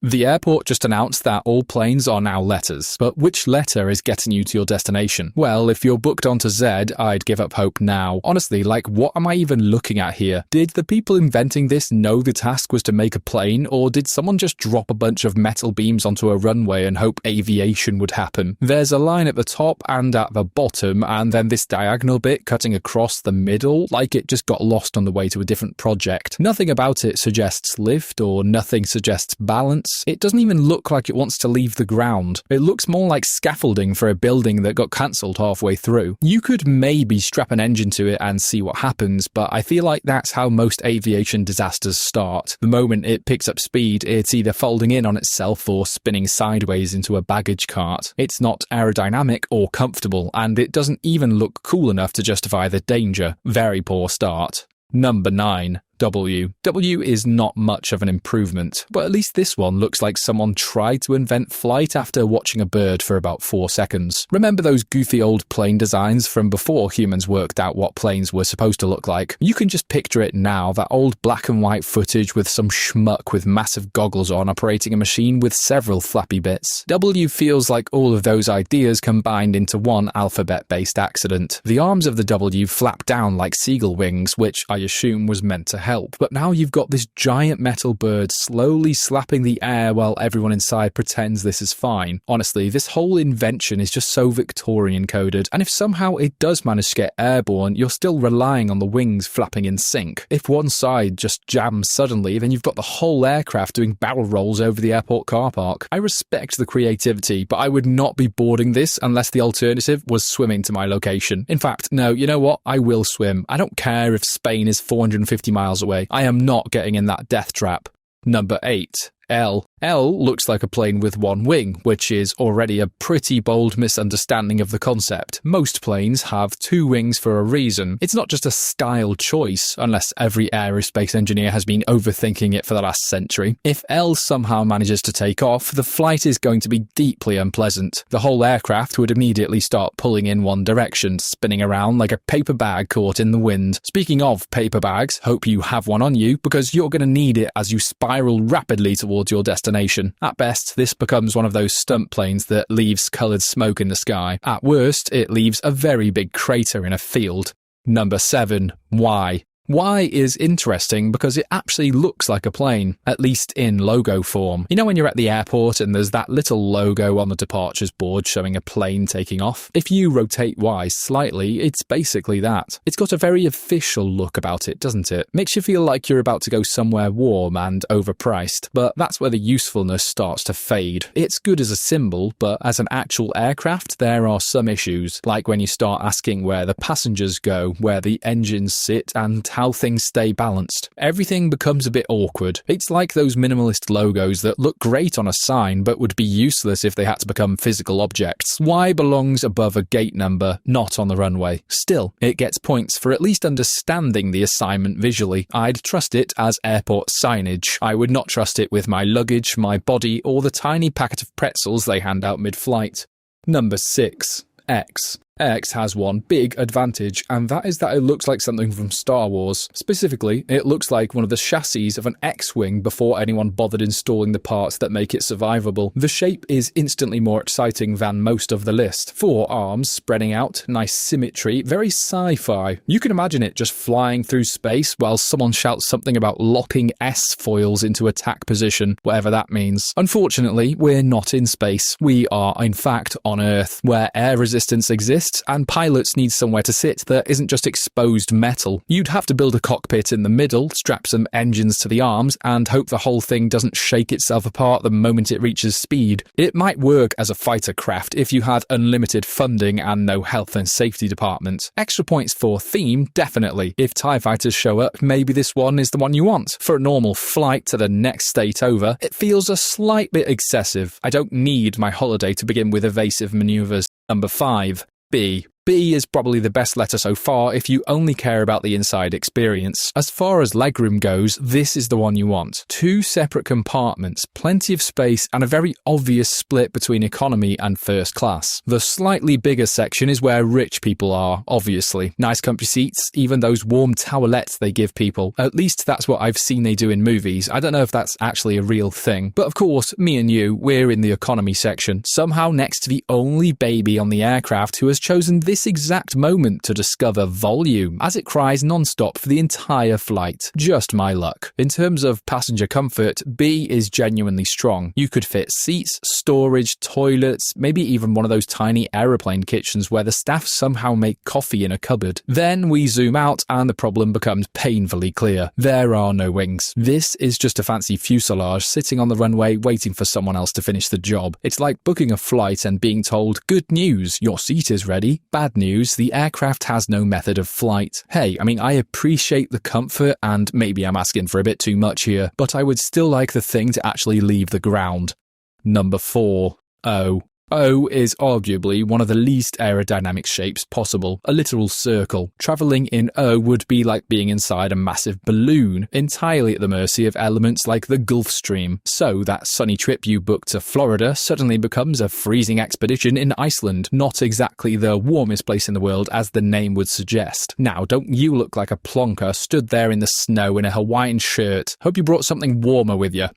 The airport just announced that all planes are now letters, but which letter is getting you to your destination? Well, if you're booked onto Z, I'd give up hope now. Honestly, what am I even looking at here? Did the people inventing this know the task was to make a plane, or did someone just drop a bunch of metal beams onto a runway and hope aviation would happen? There's a line at the top and at the bottom, and then this diagonal bit cutting across the middle, like it just got lost on the way to a different project. Nothing about it suggests lift, or nothing suggests balance. It doesn't even look like it wants to leave the ground. It looks more like scaffolding for a building that got cancelled halfway through. You could maybe strap an engine to it and see what happens, but I feel like that's how most aviation disasters start. The moment it picks up speed, it's either folding in on itself or spinning sideways into a baggage cart. It's not aerodynamic or comfortable, and it doesn't even look cool enough to justify the danger. Very poor start. Number 9. W. W is not much of an improvement, but at least this one looks like someone tried to invent flight after watching a bird for about 4 seconds. Remember those goofy old plane designs from before humans worked out what planes were supposed to look like? You can just picture it now, that old black and white footage with some schmuck with massive goggles on operating a machine with several flappy bits. W feels like all of those ideas combined into one alphabet-based accident. The arms of the W flap down like seagull wings, which I assume was meant to help, but now you've got this giant metal bird slowly slapping the air while everyone inside pretends this is fine. Honestly, this whole invention is just so Victorian coded, and if somehow it does manage to get airborne, you're still relying on the wings flapping in sync. If one side just jams suddenly, then you've got the whole aircraft doing barrel rolls over the airport car park. I respect the creativity, but I would not be boarding this unless the alternative was swimming to my location. In fact, no, you know what? I will swim. I don't care if Spain is 450 miles away. I am not getting in that death trap. Number 8. L. L looks like a plane with one wing, which is already a pretty bold misunderstanding of the concept. Most planes have 2 wings for a reason. It's not just a style choice, unless every aerospace engineer has been overthinking it for the last century. If L somehow manages to take off, the flight is going to be deeply unpleasant. The whole aircraft would immediately start pulling in one direction, spinning around like a paper bag caught in the wind. Speaking of paper bags, hope you have one on you, because you're going to need it as you spiral rapidly towards your destination. At best, this becomes one of those stunt planes that leaves coloured smoke in the sky. At worst, it leaves a very big crater in a field. Number 7. Y. Y is interesting because it actually looks like a plane, at least in logo form. You know when you're at the airport and there's that little logo on the departures board showing a plane taking off? If you rotate Y slightly, it's basically that. It's got a very official look about it, doesn't it? Makes you feel like you're about to go somewhere warm and overpriced, but that's where the usefulness starts to fade. It's good as a symbol, but as an actual aircraft, there are some issues, like when you start asking where the passengers go, where the engines sit, and how things stay balanced. Everything becomes a bit awkward. It's like those minimalist logos that look great on a sign but would be useless if they had to become physical objects. Y belongs above a gate number, not on the runway. Still, it gets points for at least understanding the assignment visually. I'd trust it as airport signage. I would not trust it with my luggage, my body, or the tiny packet of pretzels they hand out mid-flight. Number 6. X. X has one big advantage, and that is that it looks like something from Star Wars. Specifically, it looks like one of the chassis of an X-Wing before anyone bothered installing the parts that make it survivable. The shape is instantly more exciting than most of the list. 4 arms spreading out, nice symmetry, very sci-fi. You can imagine it just flying through space while someone shouts something about locking S-foils into attack position, whatever that means. Unfortunately, we're not in space. We are, in fact, on Earth, where air resistance exists and pilots need somewhere to sit that isn't just exposed metal. You'd have to build a cockpit in the middle, strap some engines to the arms, and hope the whole thing doesn't shake itself apart the moment it reaches speed. It might work as a fighter craft if you had unlimited funding and no health and safety department. Extra points for theme, definitely. If TIE fighters show up, maybe this one is the one you want. For a normal flight to the next state over, it feels a slight bit excessive. I don't need my holiday to begin with evasive maneuvers. Number 5. B. B is probably the best letter so far if you only care about the inside experience. As far as legroom goes, this is the one you want. 2 separate compartments, plenty of space, and a very obvious split between economy and first class. The slightly bigger section is where rich people are, obviously. Nice comfy seats, even those warm towelettes they give people. At least that's what I've seen they do in movies. I don't know if that's actually a real thing. But of course, me and you, we're in the economy section, somehow next to the only baby on the aircraft who has chosen this exact moment to discover volume, as it cries non-stop for the entire flight. Just my luck. In terms of passenger comfort, B is genuinely strong. You could fit seats, storage, toilets, maybe even one of those tiny aeroplane kitchens where the staff somehow make coffee in a cupboard. Then we zoom out and the problem becomes painfully clear. There are no wings. This is just a fancy fuselage sitting on the runway waiting for someone else to finish the job. It's like booking a flight and being told, good news, your seat is ready. Bad news, the aircraft has no method of flight. Hey, I appreciate the comfort and maybe I'm asking for a bit too much here, but I would still like the thing to actually leave the ground. Number 4. O. O is arguably one of the least aerodynamic shapes possible, a literal circle. Travelling in O would be like being inside a massive balloon, entirely at the mercy of elements like the Gulf Stream. So that sunny trip you booked to Florida suddenly becomes a freezing expedition in Iceland, not exactly the warmest place in the world as the name would suggest. Now, don't you look like a plonker stood there in the snow in a Hawaiian shirt? Hope you brought something warmer with you.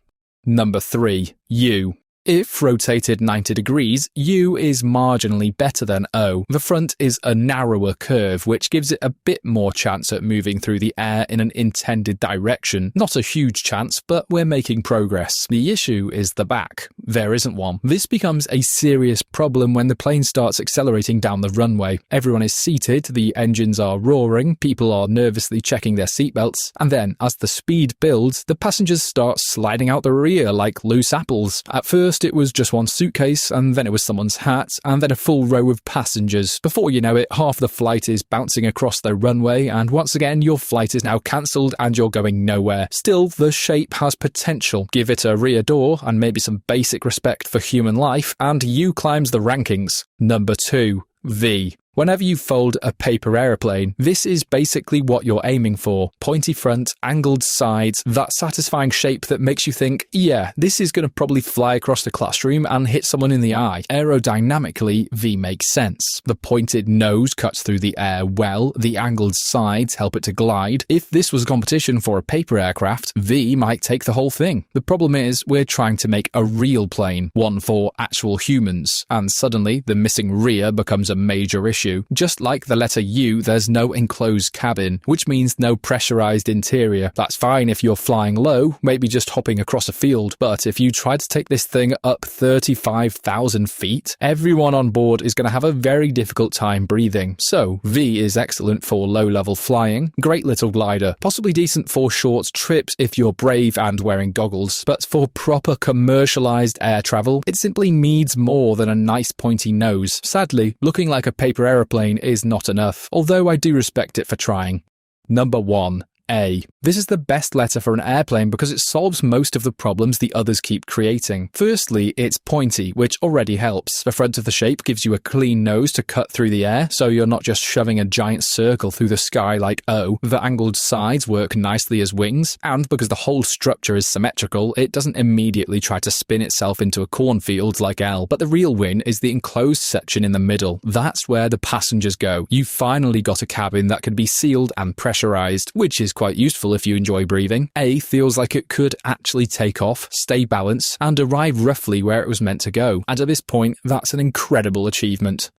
Number 3. U. If rotated 90 degrees, U is marginally better than O. The front is a narrower curve, which gives it a bit more chance at moving through the air in an intended direction. Not a huge chance, but we're making progress. The issue is the back. There isn't one. This becomes a serious problem when the plane starts accelerating down the runway. Everyone is seated, the engines are roaring, people are nervously checking their seatbelts, and then, as the speed builds, the passengers start sliding out the rear like loose apples. At first, it was just one suitcase, and then it was someone's hat, and then a full row of passengers. Before you know it, half the flight is bouncing across the runway, and once again, your flight is now cancelled and you're going nowhere. Still, the shape has potential. Give it a rear door, and maybe some basic respect for human life, and U climbs the rankings. Number 2. V. Whenever you fold a paper aeroplane, this is basically what you're aiming for. Pointy front, angled sides, that satisfying shape that makes you think, yeah, this is going to probably fly across the classroom and hit someone in the eye. Aerodynamically, V makes sense. The pointed nose cuts through the air well, the angled sides help it to glide. If this was a competition for a paper aircraft, V might take the whole thing. The problem is, we're trying to make a real plane, one for actual humans, and suddenly the missing rear becomes a major issue. Just like the letter U, there's no enclosed cabin, which means no pressurized interior. That's fine if you're flying low, maybe just hopping across a field, but if you try to take this thing up 35,000 feet, everyone on board is going to have a very difficult time breathing. So, V is excellent for low-level flying, great little glider, possibly decent for short trips if you're brave and wearing goggles, but for proper commercialized air travel, it simply needs more than a nice pointy nose. Sadly, looking like a paper aeroplane is not enough, although I do respect it for trying. Number 1. A. This is the best letter for an airplane because it solves most of the problems the others keep creating. Firstly, it's pointy, which already helps. The front of the shape gives you a clean nose to cut through the air, so you're not just shoving a giant circle through the sky like O. The angled sides work nicely as wings, and because the whole structure is symmetrical, it doesn't immediately try to spin itself into a cornfield like L. But the real win is the enclosed section in the middle. That's where the passengers go. You finally got a cabin that can be sealed and pressurized, which is quite useful if you enjoy breathing. A feels like it could actually take off, stay balanced, and arrive roughly where it was meant to go. And at this point, that's an incredible achievement.